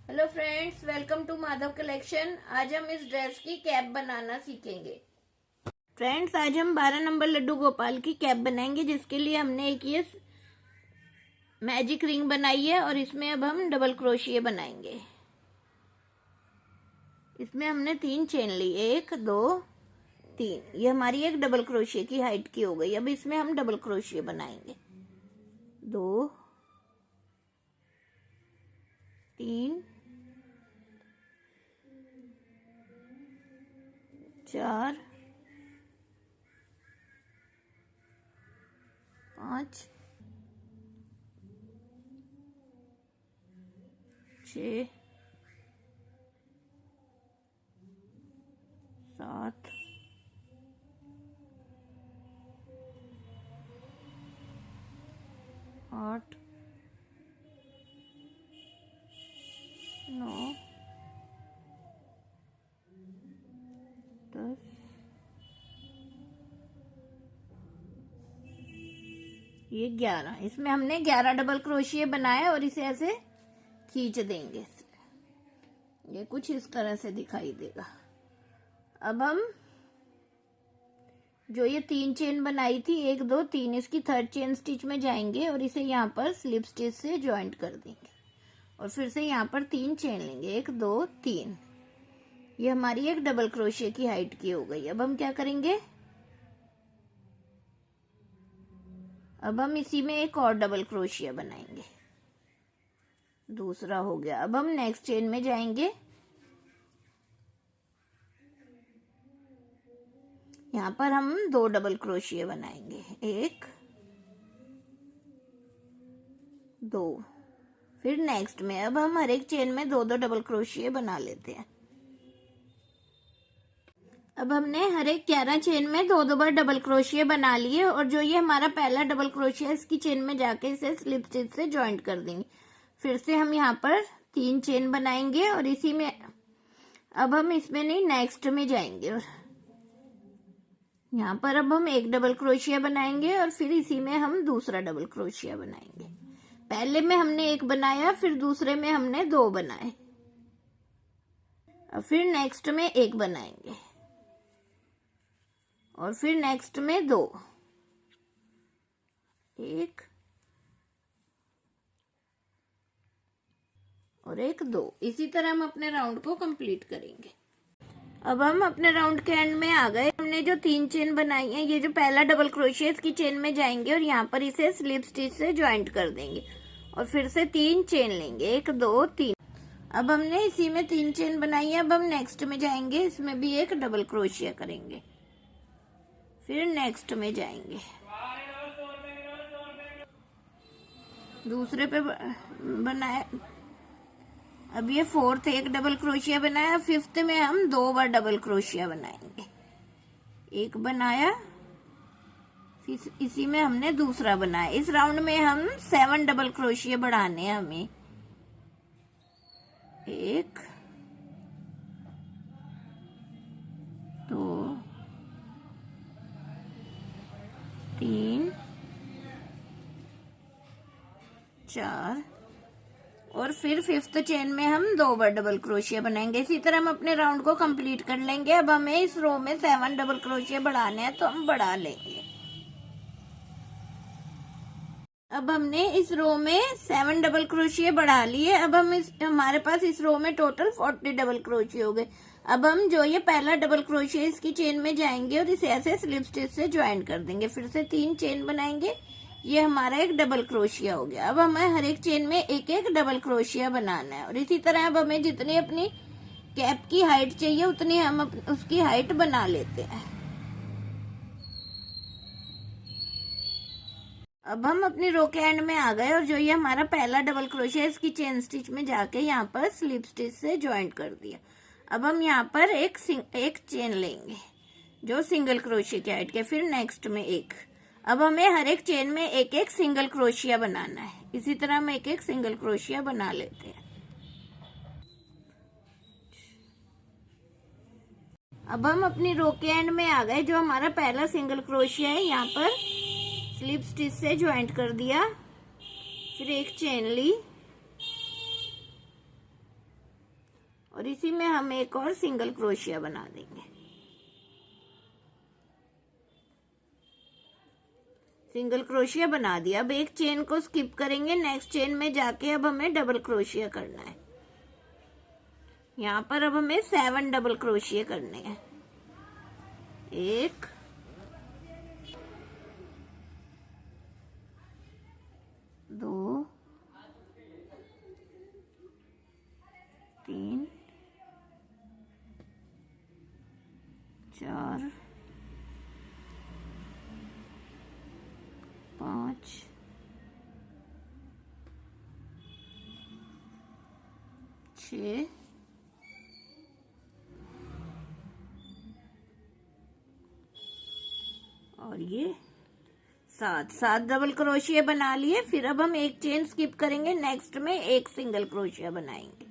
Hello friends, welcome to Madhav collection. आज हम इस ड्रेस की कैप बनाना सीखेंगे। फ्रेंड्स, आज हम 12 नंबर लड्डू गोपाल की कैप बनाएंगे, जिसके लिए हमने एक ये मैजिक रिंग बनाई है और इसमें अब हम डबल क्रोशिया बनाएंगे। इसमें हमने 3 चेन ली, 1 2 3। ये हमारी एक डबल क्रोशिया की हाइट की हो गई। अब इसमें हम डबल क्रोशिया बनाएंगे, 2 3 4 5 6 7 8 9 10 ये 11। इसमें हमने 11 डबल क्रोशिया बनाया और इसे ऐसे खींच देंगे। ये कुछ इस तरह से दिखाई देगा। अब हम जो ये 3 चेन बनाई थी, 1 2 3, इसकी 3rd चेन स्टिच में जाएंगे और इसे यहाँ पर स्लिप स्टिच से ज्वाइंट कर देंगे और फिर से यहाँ पर 3 चेन लेंगे, 1 2 3। ये हमारी एक डबल क्रोशिया की हाइट की हो गई। अब हम क्या करेंगे, अब हम इसी में एक और डबल क्रोशिया बनाएंगे, दूसरा हो गया। अब हम नेक्स्ट चेन में जाएंगे, यहाँ पर हम 2 डबल क्रोशिया बनाएंगे, 1 2। फिर नेक्स्ट में अब हम हर एक चेन में 2 2 डबल क्रोशिया बना लेते हैं। अब हमने हर एक 11 चेन में 2 2 बार डबल क्रोशिया बना लिए और जो ये हमारा पहला डबल क्रोशिया, इसकी चेन में जाके इसे स्लिप स्टिच से ज्वाइंट कर देंगे। फिर से हम यहाँ पर 3 चेन बनाएंगे और इसी में अब हम इसमें नहीं, नेक्स्ट में जाएंगे और यहाँ पर अब हम 1 डबल क्रोशिया बनाएंगे और फिर इसी में हम दूसरा डबल क्रोशिया बनाएंगे। पहले में हमने 1 बनाया, फिर दूसरे में हमने 2 बनाए और फिर नेक्स्ट में 1 बनाएंगे और फिर नेक्स्ट में 2, 1 और 1 2। इसी तरह हम अपने राउंड को कंप्लीट करेंगे। अब हम अपने राउंड के एंड में आ गए। हमने जो 3 चेन बनाई है, ये जो पहला डबल क्रोशिया, इसकी चेन में जाएंगे और यहाँ पर इसे स्लिप स्टिच से ज्वाइंट कर देंगे और फिर से 3 चेन लेंगे, 1 2 3। अब हमने इसी में 3 चेन बनाई है। अब हम नेक्स्ट में जाएंगे, इसमें भी एक डबल क्रोशिया करेंगे, फिर नेक्स्ट में जाएंगे, दूसरे पे बनाए। अब ये 4th एक डबल क्रोशिया बनाया, 5th में हम 2 बार डबल क्रोशिया बनाएंगे, 1 बनाया, फिर इसी में हमने दूसरा बनाया। इस राउंड में हम 7 डबल क्रोशिया बढ़ाने हैं हमें, 1 2 3 4 और फिर 5th चेन में हम 2 बार डबल क्रोशिया बनाएंगे। इसी तरह हम अपने राउंड को कंप्लीट कर लेंगे। अब हमें इस रो में 7 डबल क्रोशिया बढ़ाने हैं, तो हम बढ़ा लेंगे। अब हमने इस रो में 7 डबल क्रोशिया बढ़ा लिए। अब हम हमारे पास इस रो में टोटल 40 डबल क्रोशिया हो गए। अब हम जो ये पहला डबल क्रोशिया, इसकी चेन में जाएंगे और इसे ऐसे स्लिप स्टिच से ज्वाइंट कर देंगे। फिर से 3 चेन बनाएंगे, ये हमारा एक डबल क्रोशिया हो गया। अब हमें हर एक चेन में 1 1 डबल क्रोशिया बनाना है और इसी तरह अब हमें जितनी अपनी कैप की हाइट चाहिए उतनी हम उसकी हाइट बना लेते हैं। अब हम अपनी रो के एंड में आ गए और जो ये हमारा पहला डबल क्रोशिया, इसकी चेन स्टिच में जाके यहाँ पर स्लिप स्टिच से ज्वाइंट कर दिया। अब हम यहाँ पर एक चेन लेंगे जो सिंगल क्रोशिया की हाइट के, फिर नेक्स्ट में 1। अब हमें हर एक चेन में 1 1 सिंगल क्रोशिया बनाना है। इसी तरह हम 1 1 सिंगल क्रोशिया बना लेते हैं। अब हम अपनी रो के एंड में आ गए। जो हमारा पहला सिंगल क्रोशिया है, यहाँ पर स्लिप स्टिच से ज्वाइंट कर दिया, फिर 1 चेन ली, और इसी में हम एक और सिंगल क्रोशिया बना देंगे। सिंगल क्रोशिया बना दिया। अब एक चेन को स्किप करेंगे, नेक्स्ट चेन में जाके अब हमें डबल क्रोशिया करना है। यहाँ पर अब हमें 7 डबल क्रोशिया करने हैं। 1 2 3 4 5 6 और ये 7 डबल क्रोशिया बना लिए। फिर अब हम एक चेन स्किप करेंगे, नेक्स्ट में एक सिंगल क्रोशिया बनाएंगे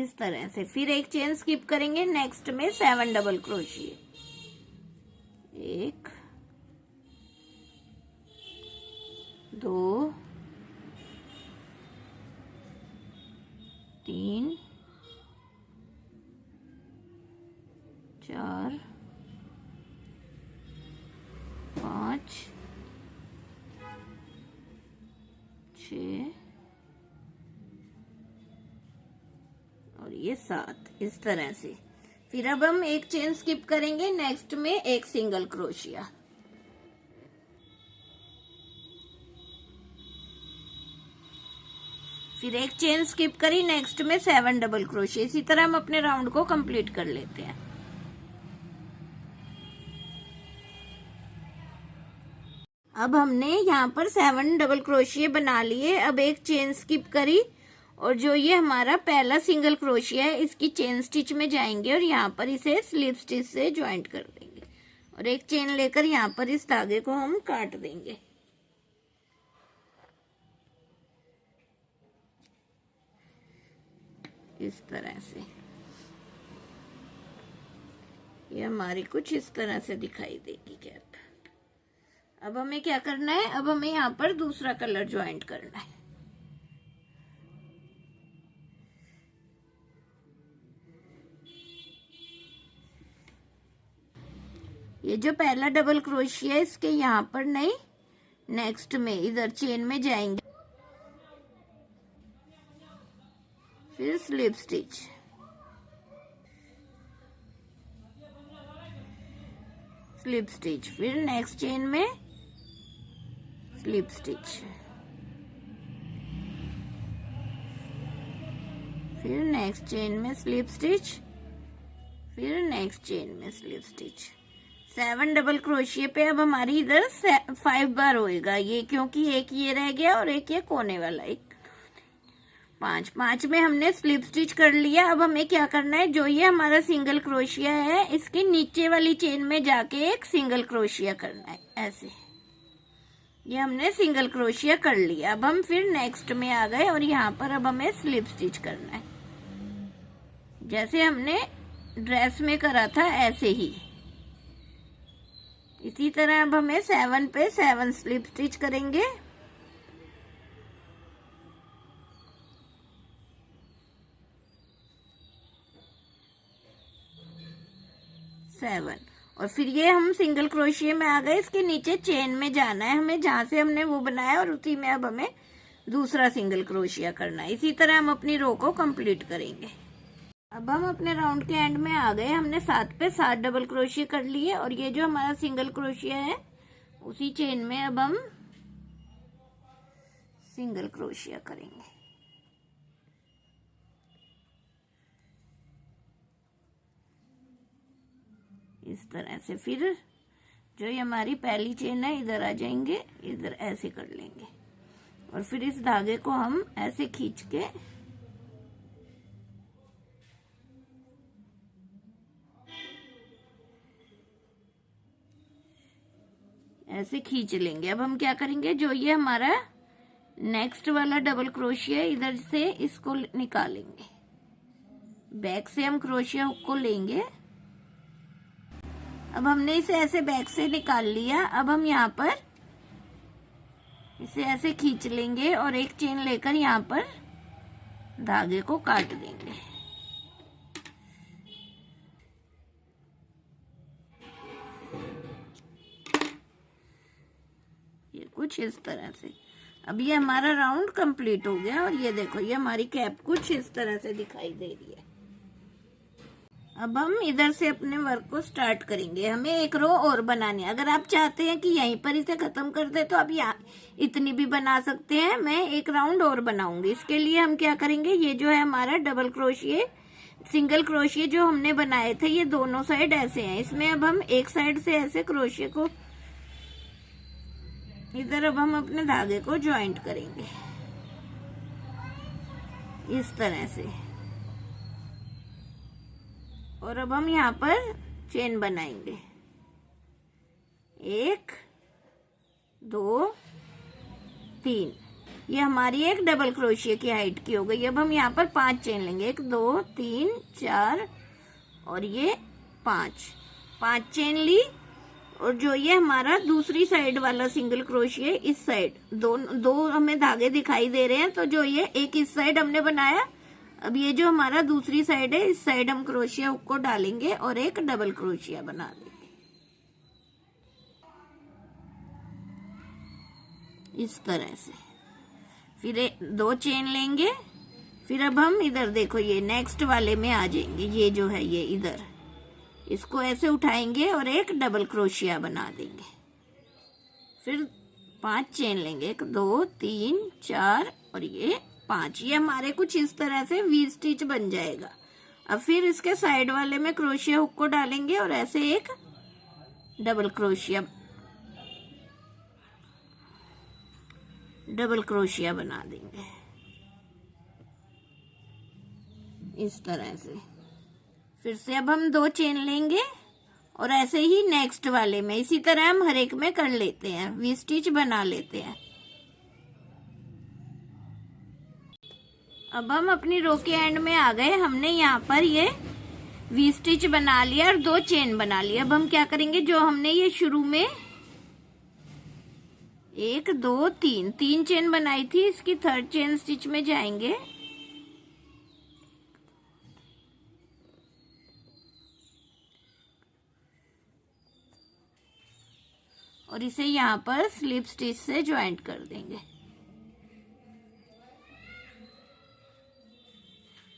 इस तरह से। फिर एक चेन स्किप करेंगे, नेक्स्ट में 7 डबल क्रोशिया। 1 2 3 4 5 6 और ये 7 इस तरह से। फिर अब हम एक चेन स्किप करेंगे, नेक्स्ट में एक सिंगल क्रोशिया। फिर एक चेन स्किप करी, नेक्स्ट में 7 डबल क्रोशिया। इसी तरह हम अपने राउंड को कंप्लीट कर लेते हैं। अब हमने यहाँ पर 7 डबल क्रोशिया बना लिए। अब एक चेन स्किप करी और जो ये हमारा पहला सिंगल क्रोशिया है इसकी चेन स्टिच में जाएंगे और यहाँ पर इसे स्लिप स्टिच से ज्वाइंट कर देंगे और एक चेन लेकर यहाँ पर इस धागे को हम काट देंगे। इस तरह से ये हमारी कुछ इस तरह से दिखाई देगी कैप। अब हमें क्या करना है, अब हमें यहाँ पर दूसरा कलर ज्वाइंट करना है। ये जो पहला डबल क्रोशिया है इसके यहाँ पर नहीं, नेक्स्ट में इधर चेन में जाएंगे, फिर स्लिप स्टिच, स्लिप स्टिच, फिर नेक्स्ट चेन में स्लिप स्टिच, फिर नेक्स्ट चेन में स्लिप स्टिच, फिर नेक्स्ट चेन में स्लिप स्टिच। 7 डबल क्रोशिया पे अब हमारी इधर 5 बार होएगा ये, क्योंकि एक ये रह गया और एक ये कोने वाला। 5 में हमने स्लिप स्टिच कर लिया। अब हमें क्या करना है, जो ये हमारा सिंगल क्रोशिया है इसके नीचे वाली चेन में जाके एक सिंगल क्रोशिया करना है। ऐसे ये हमने सिंगल क्रोशिया कर लिया। अब हम फिर नेक्स्ट में आ गए और यहाँ पर अब हमें स्लिप स्टिच करना है, जैसे हमने ड्रेस में करा था ऐसे ही। इसी तरह अब हमें 7 पे 7 स्लिप स्टिच करेंगे। और फिर ये हम सिंगल क्रोशिया में आ गए, इसके नीचे चेन में जाना है हमें, जहां से हमने वो बनाया और उसी में अब हमें दूसरा सिंगल क्रोशिया करना है। इसी तरह हम अपनी रो को कंप्लीट करेंगे। अब हम अपने राउंड के एंड में आ गए। हमने 7 पे 7 डबल क्रोशिया कर लिए और ये जो हमारा सिंगल क्रोशिया है उसी चेन में अब हम सिंगल क्रोशिया करेंगे। इस तरह से फिर जो ये हमारी पहली चेन है इधर आ जाएंगे, इधर ऐसे कर लेंगे और फिर इस धागे को हम ऐसे खींच के ऐसे खींच लेंगे। अब हम क्या करेंगे, जो ये हमारा नेक्स्ट वाला डबल क्रोशिया इधर से इसको निकालेंगे, बैक से हम क्रोशिया हुक को लेंगे। अब हमने इसे ऐसे बैक से निकाल लिया। अब हम यहाँ पर इसे ऐसे खींच लेंगे और एक चेन लेकर यहाँ पर धागे को काट देंगे। इस तरह से। अब ये हमारा राउंड कंप्लीट हो गया और ये देखो ये हमारी कैप कुछ इस तरह से दिखाई दे रही है। अब हम इधर से अपने वर्क को स्टार्ट करेंगे। हमें एक रो और बनानी है। अगर आप चाहते हैं कि यहीं पर इसे खत्म कर दे तो आप यहाँ इतनी भी बना सकते हैं। मैं एक राउंड और बनाऊंगी। इसके लिए हम क्या करेंगे, ये जो है हमारा डबल क्रोशिए सिंगल क्रोशिए जो हमने बनाए थे ये दोनों साइड ऐसे हैं। इसमें अब हम एक साइड से ऐसे क्रोशिए को इधर अब हम अपने धागे को ज्वाइंट करेंगे इस तरह से। और अब हम यहाँ पर चेन बनाएंगे 1 2 3। ये हमारी एक डबल क्रोशिया की हाइट की हो गई। अब हम यहाँ पर 5 चेन लेंगे 1 2 3 4 और ये 5 चेन ली। और जो ये हमारा दूसरी साइड वाला सिंगल क्रोशिया इस साइड दो हमें धागे दिखाई दे रहे हैं। तो जो ये एक इस साइड हमने बनाया, अब ये जो हमारा दूसरी साइड है इस साइड हम क्रोशिया हुक को डालेंगे और एक डबल क्रोशिया बना देंगे इस तरह से। फिर 2 चेन लेंगे। फिर अब हम इधर देखो ये नेक्स्ट वाले में आ जाएंगे। ये जो है ये इधर इसको ऐसे उठाएंगे और एक डबल क्रोशिया बना देंगे। फिर 5 चेन लेंगे 1 2 3 4 और ये 5। ये हमारे कुछ इस तरह से वी स्टिच बन जाएगा। अब फिर इसके साइड वाले में क्रोशिया हुक को डालेंगे और ऐसे एक डबल क्रोशिया बना देंगे इस तरह से। फिर से अब हम 2 चेन लेंगे और ऐसे ही नेक्स्ट वाले में इसी तरह हम हर एक में कर लेते हैं, वी स्टिच बना लेते हैं। अब हम अपनी रो के एंड में आ गए। हमने यहाँ पर ये वी स्टिच बना लिया और 2 चेन बना लिया। अब हम क्या करेंगे, जो हमने ये शुरू में 1 2 3 चेन बनाई थी इसकी 3rd चेन स्टिच में जाएंगे और इसे यहाँ पर स्लिप स्टिच से ज्वाइंट कर देंगे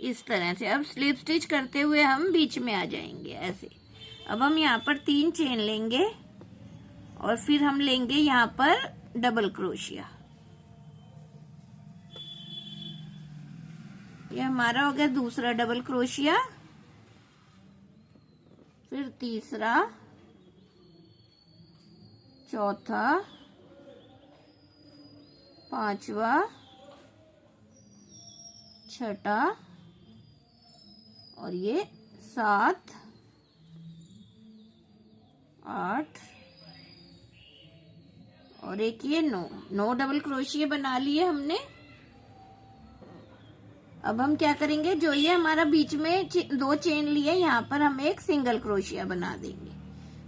इस तरह से। अब स्लिप स्टिच करते हुए हम बीच में आ जाएंगे ऐसे। अब हम यहाँ पर 3 चेन लेंगे और फिर हम लेंगे यहाँ पर डबल क्रोशिया। ये हमारा हो गया दूसरा डबल क्रोशिया। फिर तीसरा, चौथा, 5वां, 6ठा और ये 7 8 और एक ये 9 डबल क्रोशिया बना लिए हमने। अब हम क्या करेंगे, जो ये हमारा बीच में 2 चेन लिए यहाँ पर हम एक सिंगल क्रोशिया बना देंगे।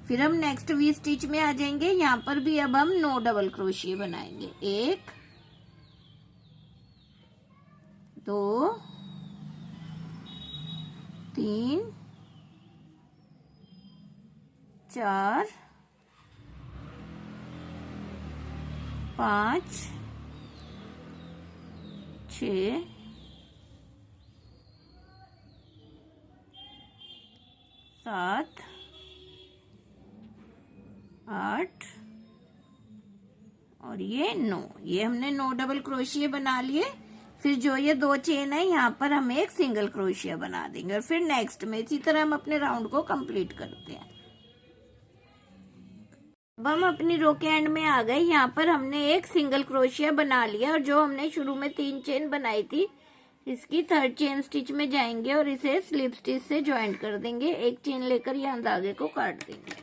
फिर हम नेक्स्ट वी स्टिच में आ जाएंगे। यहाँ पर भी अब हम 9 डबल क्रोशिया बनाएंगे 1 2 3 4 5 6 7 8 और ये 9। ये हमने 9 डबल क्रोशिया बना लिए। फिर जो ये 2 चेन है यहाँ पर हम एक सिंगल क्रोशिया बना देंगे और फिर नेक्स्ट में इसी तरह हम अपने राउंड को कंप्लीट करते हैं। अब हम अपनी रो के एंड में आ गए। यहाँ पर हमने एक सिंगल क्रोशिया बना लिया और जो हमने शुरू में 3 चेन बनाई थी इसकी 3rd चेन स्टिच में जाएंगे और इसे स्लिप स्टिच से ज्वाइंट कर देंगे। एक चेन लेकर यहाँ धागे को काट देंगे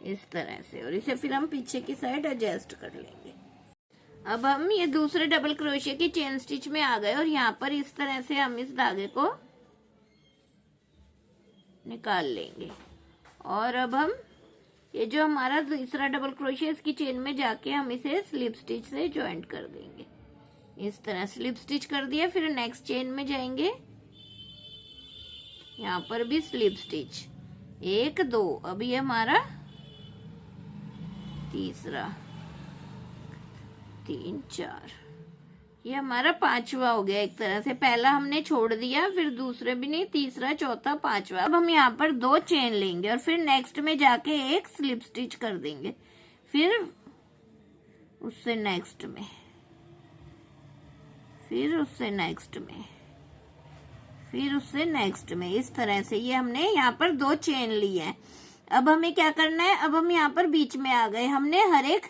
इस तरह से और इसे फिर हम पीछे की साइड एडजस्ट कर लेंगे। अब हम ये दूसरे डबल क्रोशिया की चेन स्टिच में आ गए और यहाँ पर इस तरह से हम इस धागे को निकाल लेंगे और अब हम ये जो हमारा दूसरा डबल क्रोशिया इसकी चेन में जाके हम इसे स्लिप स्टिच से ज्वाइंट कर देंगे इस तरह। स्लिप स्टिच कर दिया। फिर नेक्स्ट चेन में जाएंगे, यहाँ पर भी स्लिप स्टिच 1 2, अब ये हमारा तीसरा, 3 4, ये हमारा पांचवा हो गया। एक तरह से पहला हमने छोड़ दिया, फिर दूसरे भी नहीं, तीसरा चौथा पांचवा। अब हम यहाँ पर 2 चेन लेंगे और फिर नेक्स्ट में जाके एक स्लिप स्टिच कर देंगे, फिर उससे नेक्स्ट में, फिर उससे नेक्स्ट में, फिर उससे नेक्स्ट में। इस तरह से ये हमने यहाँ पर 2 चेन ली है। अब हमें क्या करना है, अब हम यहाँ पर बीच में आ गए, हमने हर एक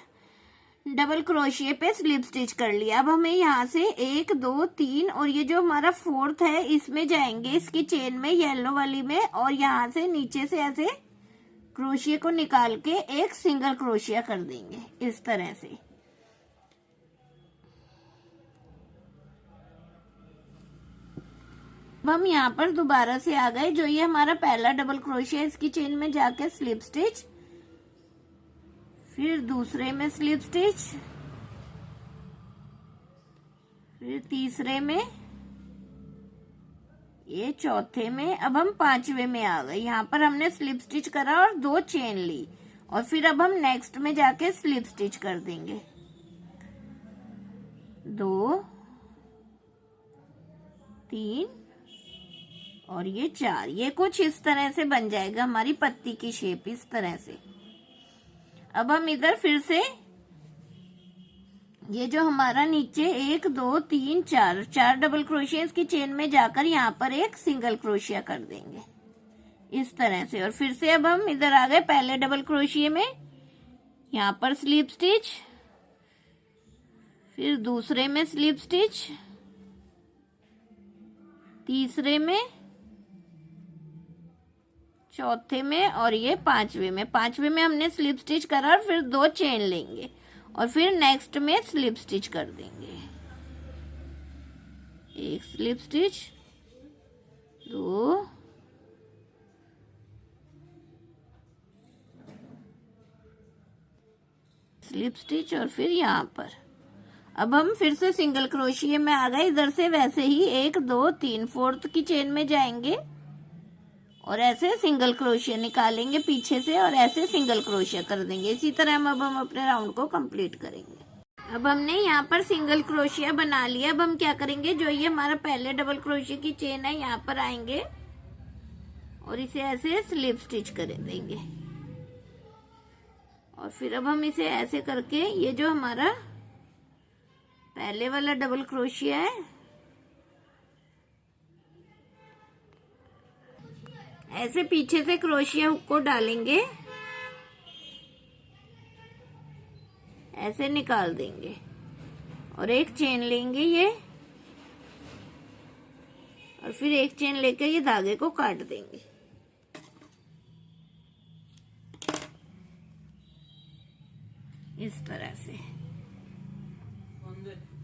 double crochet pay slip stitch कर लिया। अब हमें यहाँ से 1 2 3 और ये जो हमारा 4th है इसमें जाएंगे, इसकी चेन में, येलो वाली में, और यहाँ से नीचे से ऐसे क्रोशिये को निकाल के एक सिंगल क्रोशिया कर देंगे इस तरह से। अब हम यहाँ पर दोबारा से आ गए, जो ये हमारा पहला डबल क्रोशिया, इसकी चेन में जाके स्लिप स्टिच, फिर दूसरे में स्लिप स्टिच, फिर तीसरे में, ये चौथे में। अब हम पांचवे में आ गए, यहाँ पर हमने स्लिप स्टिच करा और 2 चेन ली, और फिर अब हम नेक्स्ट में जाके स्लिप स्टिच कर देंगे, 2 3 और ये 4। ये कुछ इस तरह से बन जाएगा हमारी पत्ती की शेप, इस तरह से। अब हम इधर फिर से ये जो हमारा नीचे 1 2 3 4 डबल क्रोशिया की चेन में जाकर यहाँ पर एक सिंगल क्रोशिया कर देंगे इस तरह से। और फिर से अब हम इधर आ गए पहले डबल क्रोशिया में, यहाँ पर स्लिप स्टिच, फिर दूसरे में स्लिप स्टिच, तीसरे में, चौथे में, और ये पांचवे में। पांचवे में हमने स्लिप स्टिच करा और फिर 2 चेन लेंगे और फिर नेक्स्ट में स्लिप स्टिच कर देंगे, एक स्लिप स्टिच, 2 स्लिप स्टिच, और फिर यहाँ पर अब हम फिर से सिंगल क्रोशिया में आ गए। इधर से वैसे ही 1 2 3 4th की चेन में जाएंगे और ऐसे सिंगल क्रोशिया निकालेंगे पीछे से और ऐसे सिंगल क्रोशिया कर देंगे। इसी तरह हम अपने राउंड को कंप्लीट करेंगे। अब हमने यहाँ पर सिंगल क्रोशिया बना लिया। अब हम क्या करेंगे, जो ये हमारा पहले डबल क्रोशिया की चेन है, यहाँ पर आएंगे और इसे ऐसे स्लिप स्टिच कर देंगे, और फिर अब हम इसे ऐसे करके, ये जो हमारा पहले वाला डबल क्रोशिया है, ऐसे पीछे से क्रोशिया हुक को डालेंगे, ऐसे निकाल देंगे और एक चेन लेंगे ये, और फिर एक चेन लेकर ये धागे को काट देंगे इस तरह से।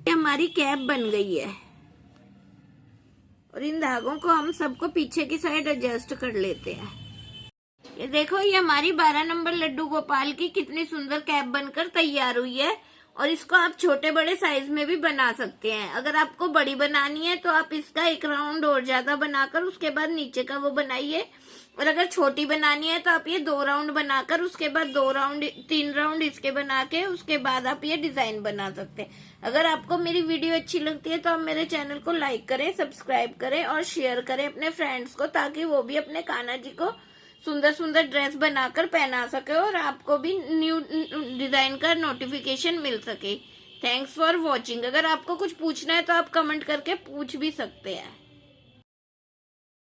ये हमारी कैप बन गई है और इन धागों को हम सबको पीछे की साइड एडजस्ट कर लेते हैं। ये देखो, ये हमारी 12 नंबर लड्डू गोपाल की कितनी सुंदर कैप बनकर तैयार हुई है। और इसको आप छोटे बड़े साइज में भी बना सकते हैं। अगर आपको बड़ी बनानी है तो आप इसका 1 राउंड और ज्यादा बनाकर उसके बाद नीचे का वो बनाइए, और अगर छोटी बनानी है तो आप ये 2 राउंड बनाकर उसके बाद 2 राउंड 3 राउंड इसके बना के उसके बाद आप ये डिजाइन बना सकते हैं। अगर आपको मेरी वीडियो अच्छी लगती है तो आप मेरे चैनल को लाइक करें, सब्सक्राइब करें और शेयर करें अपने फ्रेंड्स को, ताकि वो भी अपने कान्हा जी को सुंदर सुंदर ड्रेस बनाकर पहना सके और आपको भी न्यू डिजाइन का नोटिफिकेशन मिल सके। Thanks for watching. अगर आपको कुछ पूछना है तो आप कमेंट करके पूछ भी सकते हैं।